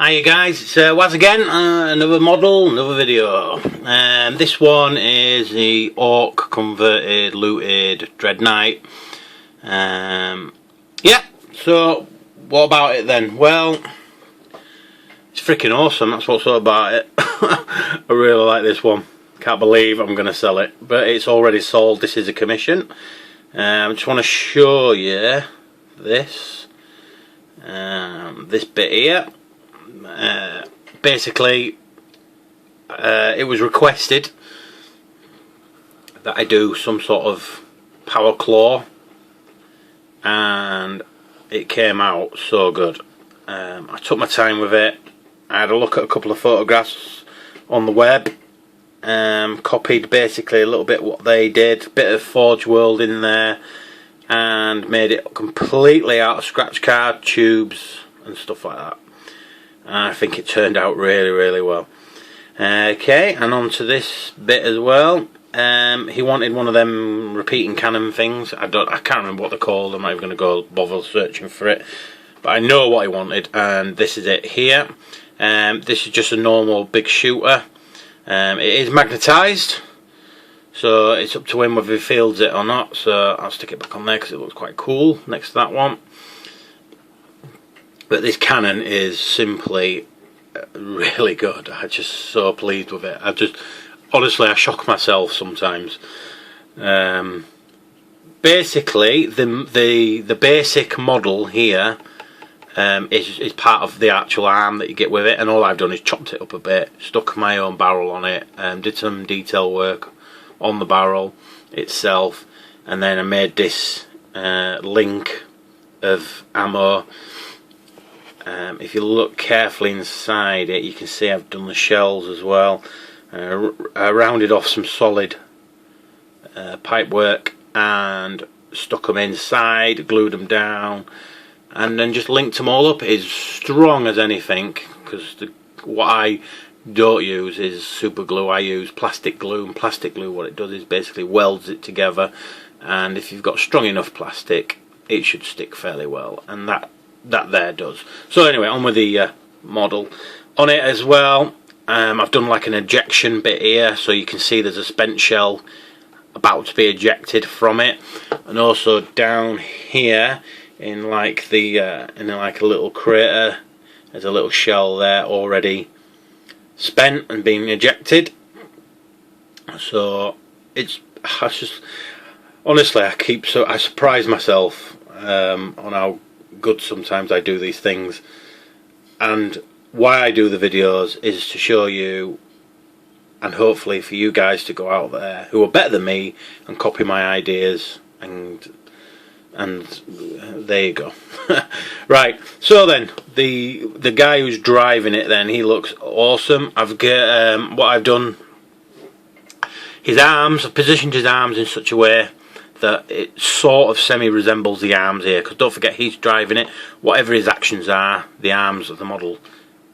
Hi guys, it's Waz again, another model, another video. This one is the Orc converted, looted Dreadknight. Yeah, so what about it then? Well, it's freaking awesome, that's what's so about it. I really like this one. Can't believe I'm going to sell it, but it's already sold. This is a commission. I just want to show you this, this bit here. Basically, it was requested that I do some sort of power claw, and it came out so good. I took my time with it. I had a look at a couple of photographs on the web, copied basically a little bit what they did, bit of Forge World in there, and made it completely out of scratch card, tubes and stuff like that. I think it turned out really well. Okay, and on to this bit as well. He wanted one of them repeating cannon things. I can't remember what they're called. I'm not even going to go bother searching for it, but I know what he wanted, and this is it here. This is just a normal big shooter. It is magnetised, so it's up to him whether he fields it or not. So I'll stick it back on there because it looks quite cool next to that one. But this cannon is simply really good. I'm just so pleased with it. Honestly, I shock myself sometimes. Basically, the basic model here is part of the actual arm that you get with it, and all I've done is chopped it up a bit, stuck my own barrel on it, did some detail work on the barrel itself, and then I made this link of ammo. If you look carefully inside it, you can see I've done the shells as well. I rounded off some solid pipe work and stuck them inside, glued them down, and then just linked them all up. It's strong as anything, because what I don't use is super glue. I use plastic glue, and plastic glue, what it does is basically welds it together, and if you've got strong enough plastic, it should stick fairly well, and that there does. So anyway, on with the model. On it as well, I've done like an ejection bit here, so you can see there's a spent shell about to be ejected from it, and also down here in like the in like a little crater, there's a little shell there already spent and being ejected. So it's just, honestly, I surprise myself on how good sometimes I do these things, and why I do the videos is to show you, and hopefully for you guys to go out there who are better than me and copy my ideas, and there you go. Right, so then the guy who's driving it, then he looks awesome. What I've done, his arms, I've positioned his arms in such a way that it sort of semi-resembles the arms here, because don't forget he's driving it. Whatever his actions are, the arms of the model,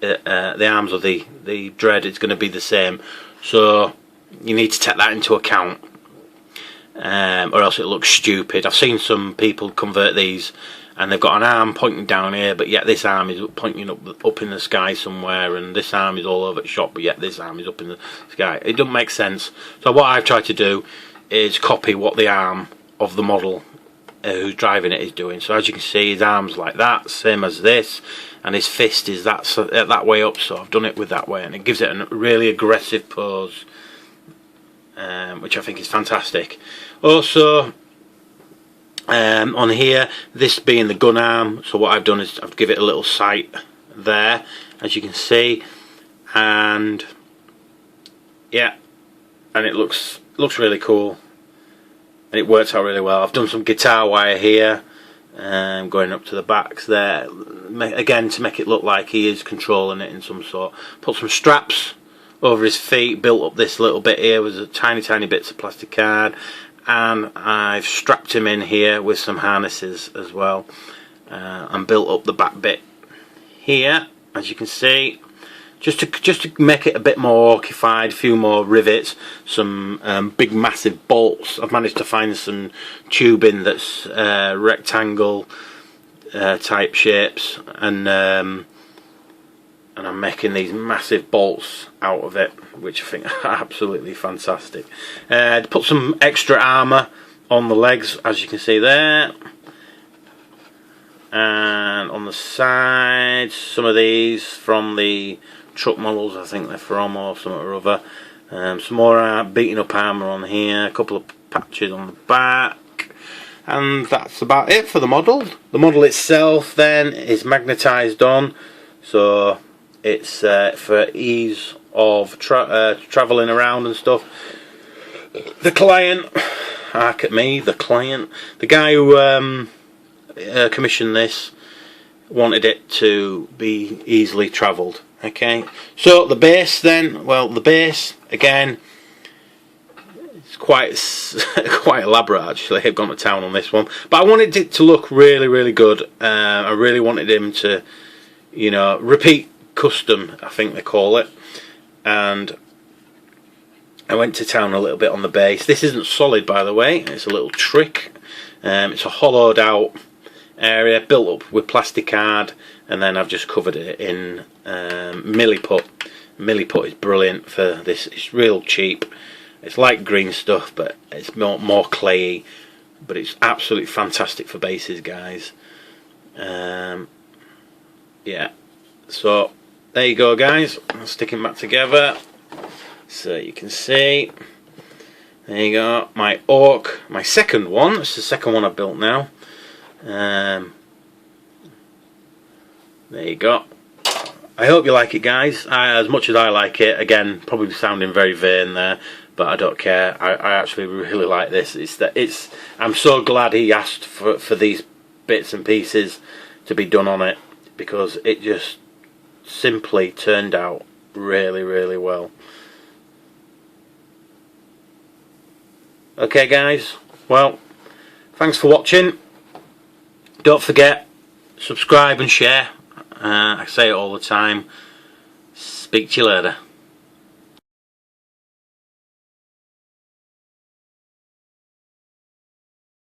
the arms of the Dread, is going to be the same. So you need to take that into account, or else it looks stupid. I've seen some people convert these, and they've got an arm pointing down here, but yet this arm is pointing up in the sky somewhere, and this arm is all over the shop, but yet this arm is up in the sky. It doesn't make sense. So what I've tried to do is copy what the arm of the model who's driving it is doing. So as you can see, his arm's like that, same as this, and his fist is that way up, so I've done it with that way, and it gives it a really aggressive pose, which I think is fantastic. Also, on here, this being the gun arm, so what I've done is I've given it a little sight there, as you can see, and yeah, and it looks really cool, and it works out really well. I've done some guitar wire here, going up to the backs there, again to make it look like he is controlling it in some sort. Put some straps over his feet, built up this little bit here with a tiny bits of plastic card, and I've strapped him in here with some harnesses as well, and built up the back bit here, as you can see. Just to make it a bit more orcified, a few more rivets, some big massive bolts. I've managed to find some tubing that's rectangle type shapes, and and I'm making these massive bolts out of it, which I think are absolutely fantastic. Put some extra armour on the legs, as you can see there, and on the sides some of these from the truck models, I think they're from, or something or other. Some more beaten up armour on here, a couple of patches on the back, and that's about it for the model. The model itself then is magnetised on, so it's for ease of travelling around and stuff. The client, hark at me, the client, the guy who commissioned this wanted it to be easily travelled. Okay, so the base then, well, the base again, it's quite quite elaborate actually. I've gone to town on this one, but I wanted it to look really, really good. I really wanted him to, you know, repeat custom, I think they call it, and I went to town a little bit on the base. This isn't solid, by the way, it's a little trick. It's a hollowed out area built up with plastic card, and then I've just covered it in milliput. Milliput is brilliant for this. It's real cheap. It's like green stuff, but it's more clayey, but it's absolutely fantastic for bases, guys. Yeah, so there you go, guys. I'll stick them back together so you can see. There you go, my orc, my second one. It's the second one I've built now. There you go. I hope you like it, guys, as much as I like it. Again, probably sounding very vain there, but I don't care. I actually really like this. I'm so glad he asked for these bits and pieces to be done on it, because it just simply turned out really, really well. Okay, guys, well, thanks for watching. Don't forget, subscribe and share. I say it all the time. Speak to you later.